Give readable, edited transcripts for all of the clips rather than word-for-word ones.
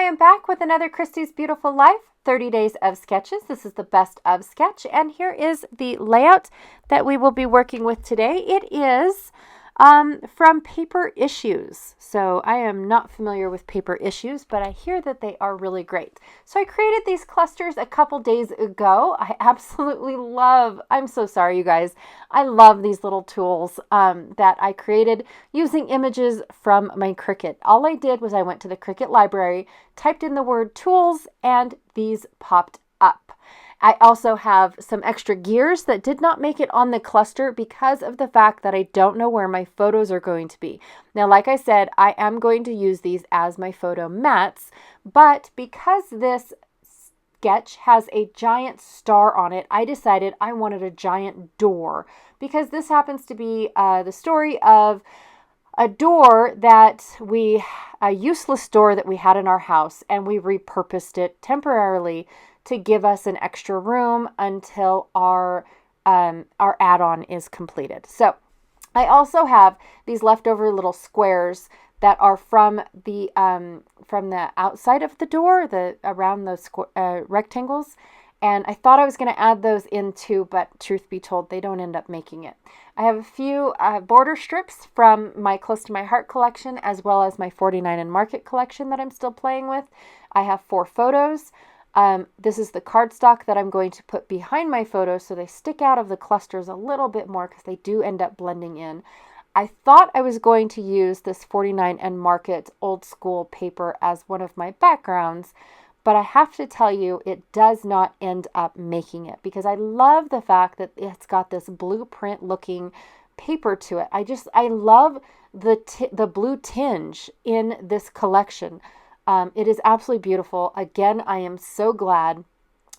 am back with another Christy's Beautiful Life, 30 Days of Sketches. This is the best of sketch, and here is the layout that we will be working with today. It is from Paper Issues. So I am not familiar with Paper Issues, but I hear that they are really great. So I created these clusters a couple days ago. I absolutely love, I'm so sorry you guys, I love these little tools that I created using images from my Cricut. All I did was I went to the Cricut library, typed in the word tools, and these popped up. I also have some extra gears that did not make it on the cluster because of the fact that I don't know where my photos are going to be. Now, like I said, I am going to use these as my photo mats, but because this sketch has a giant star on it, I decided I wanted a giant door because this happens to be the story of a door a useless door that we had in our house, and we repurposed it temporarily to give us an extra room until our add-on is completed. So I also have these leftover little squares that are from the outside of the door, around those rectangles. And I thought I was going to add those in too, but truth be told, they don't end up making it. I have a few border strips from my Close to My Heart collection, as well as my 49 and Market collection that I'm still playing with. I have 4 photos. This is the cardstock that I'm going to put behind my photos so they stick out of the clusters a little bit more because they do end up blending in. I thought I was going to use this 49 and Market old school paper as one of my backgrounds, but I have to tell you, it does not end up making it because I love the fact that it's got this blueprint looking paper to it. I love the blue tinge in this collection. It is absolutely beautiful. Again, I am so glad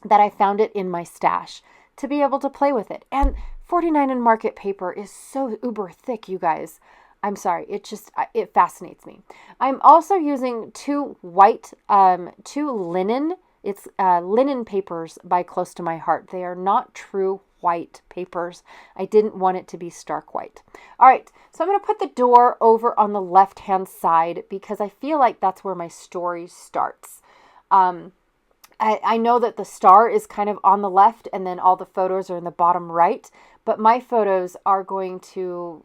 that I found it in my stash to be able to play with it. And 49 and Market paper is so uber thick, you guys. I'm sorry. It fascinates me. I'm also using two linen. It's linen papers by Close to My Heart. They are not true white papers. I didn't want it to be stark white. All right, so I'm going to put the door over on the left-hand side because I feel like that's where my story starts. I know that the star is kind of on the left and then all the photos are in the bottom right, but my photos are going to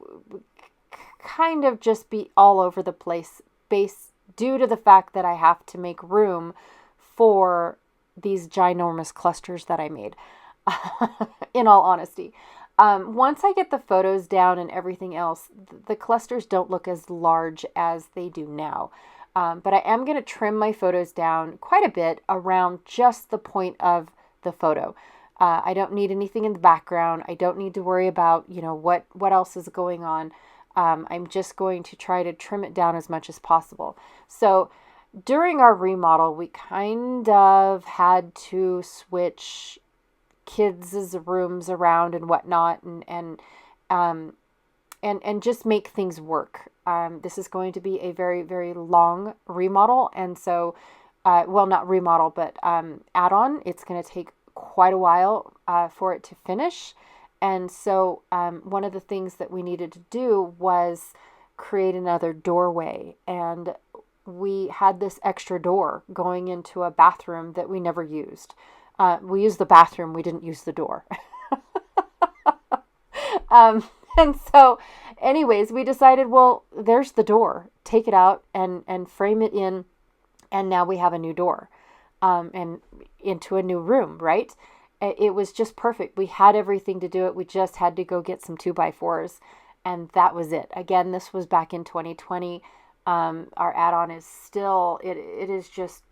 kind of just be all over the place due to the fact that I have to make room for these ginormous clusters that I made. In all honesty, once I get the photos down and everything else, the clusters don't look as large as they do now. But I am going to trim my photos down quite a bit around just the point of the photo. I don't need anything in the background. I don't need to worry about, what else is going on. I'm just going to try to trim it down as much as possible. So during our remodel, we kind of had to switch kids' rooms around and whatnot, and just make things work. This is going to be a very, very long remodel, and so, not remodel, but add-on. It's going to take quite a while for it to finish, and so one of the things that we needed to do was create another doorway, and we had this extra door going into a bathroom that we never used. We used the bathroom. We didn't use the door. And so anyways, we decided, well, there's the door. Take it out and frame it in. And now we have a new door and into a new room, right? It was just perfect. We had everything to do it. We just had to go get some 2x4s. And that was it. Again, this was back in 2020. Our add-on is still, it is just,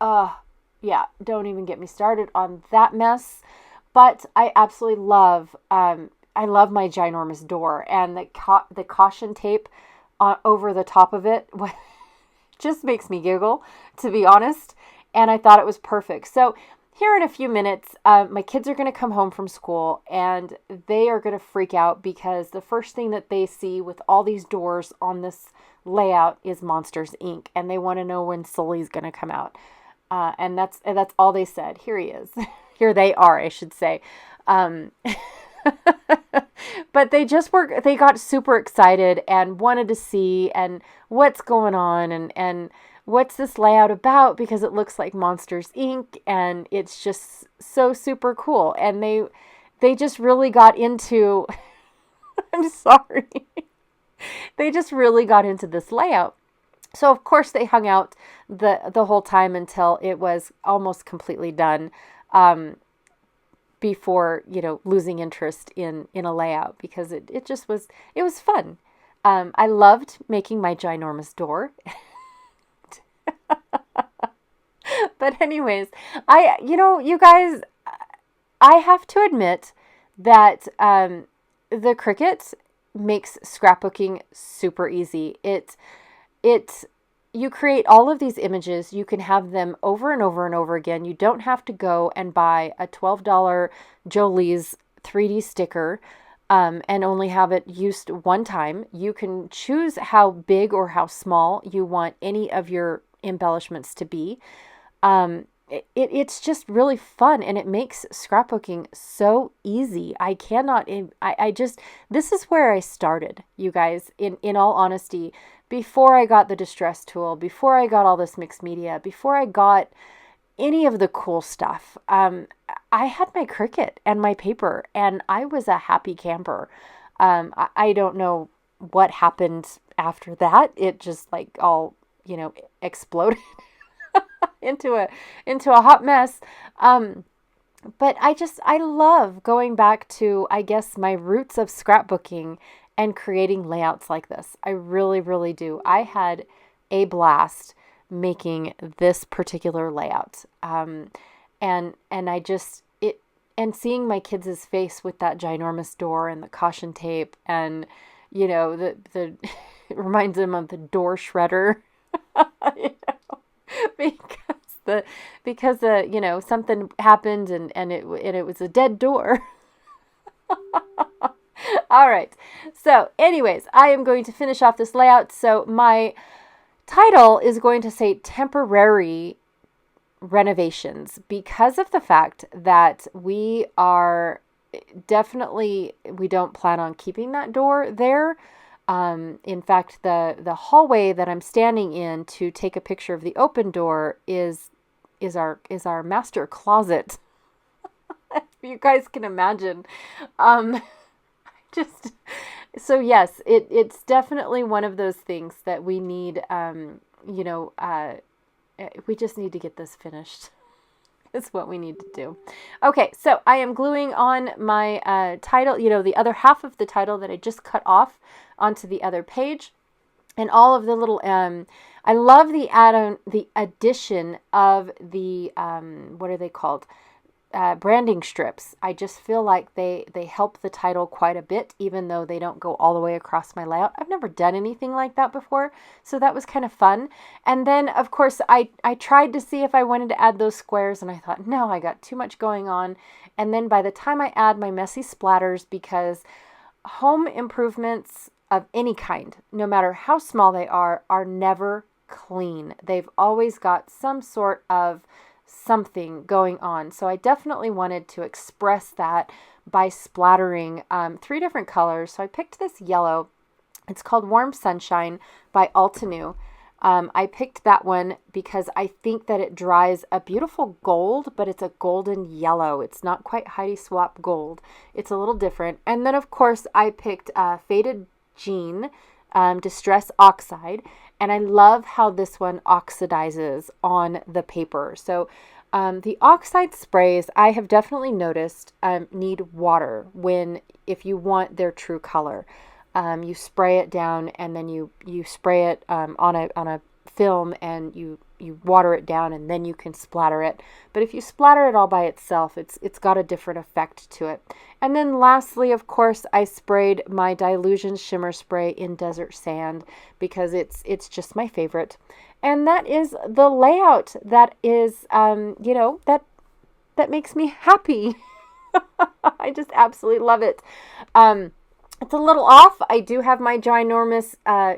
yeah, don't even get me started on that mess. But I absolutely love, I love my ginormous door, and the caution tape over the top of it just makes me giggle, to be honest. And I thought it was perfect. So here in a few minutes, my kids are going to come home from school, and they are going to freak out because the first thing that they see with all these doors on this layout is Monsters, Inc. And they want to know when Sully's going to come out. And that's all they said. Here he is. Here they are, I should say. But they got super excited and wanted to see and what's going on. And what's this layout about? Because it looks like Monsters Inc. and it's just so super cool. And they just really got into, I'm sorry, they just really got into this layout. So of course they hung out the whole time until it was almost completely done, before, losing interest in a layout, because it just was, it was fun. I loved making my ginormous door. But anyways, you guys, I have to admit that the Cricut makes scrapbooking super easy. You create all of these images. You can have them over and over and over again. You don't have to go and buy a $12 Jolie's 3D sticker and only have it used one time. You can choose how big or how small you want any of your embellishments to be. It's just really fun, and it makes scrapbooking so easy. This is where I started, you guys, in all honesty. Before I got the distress tool, before I got all this mixed media, before I got any of the cool stuff, I had my Cricut and my paper, and I was a happy camper. I don't know what happened after that. It just all, exploded into a hot mess. But I love going back to, I guess, my roots of scrapbooking and creating layouts like this. I really, really do. I had a blast making this particular layout. And seeing my kids' face with that ginormous door and the caution tape, and, the it reminds them of the door shredder, because something happened and it was a dead door. All right. So anyways, I am going to finish off this layout. So my title is going to say temporary renovations, because of the fact that we don't plan on keeping that door there. In fact, the hallway that I'm standing in to take a picture of the open door is our master closet. If you guys can imagine. So yes, it's definitely one of those things that we need, we just need to get this finished. It's what we need to do. Okay, so I am gluing on my title, the other half of the title that I just cut off onto the other page. And all of the little, I love the addition of the, what are they called? Branding strips. I just feel like they help the title quite a bit, even though they don't go all the way across my layout. I've never done anything like that before, so that was kind of fun. And then, of course, I tried to see if I wanted to add those squares, and I thought, no, I got too much going on. And then by the time I add my messy splatters, because home improvements of any kind, no matter how small they are never clean. They've always got some sort of something going on. So I definitely wanted to express that by splattering 3 different colors. So I picked this yellow. It's called Warm Sunshine by Altenew. I picked that one because I think that it dries a beautiful gold, but it's a golden yellow. It's not quite Heidi Swapp gold. It's a little different. And then, of course, I picked Faded Jean Distress Oxide. And I love how this one oxidizes on the paper. So the oxide sprays, I have definitely noticed, need water if you want their true color. You spray it down, and then you spray it on a film, and you water it down, and then you can splatter it. But if you splatter it all by itself, it's got a different effect to it. And then lastly, of course, I sprayed my Dilution Shimmer Spray in Desert Sand, because it's just my favorite. And that is the layout that is, that makes me happy. I just absolutely love it. It's a little off. I do have my ginormous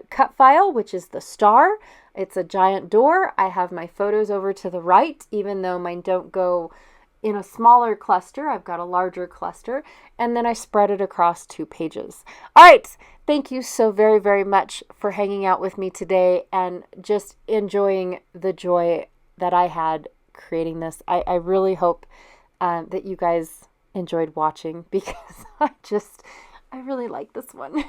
cut file, which is the star. It's a giant door. I have my photos over to the right, even though mine don't go in a smaller cluster. I've got a larger cluster, and then I spread it across 2 pages. All right. Thank you so very, very much for hanging out with me today and just enjoying the joy that I had creating this. I really hope that you guys enjoyed watching, because I really like this one.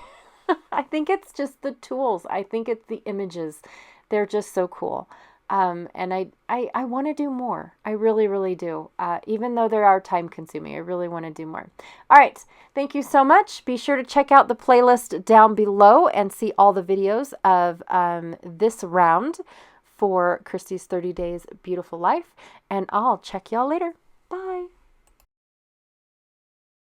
I think it's just the tools. I think it's the images. They're just so cool. And I want to do more. I really, really do. Even though they are time consuming, I really want to do more. All right. Thank you so much. Be sure to check out the playlist down below and see all the videos of this round for Christy's 30 Days Beautiful Life. And I'll check y'all later.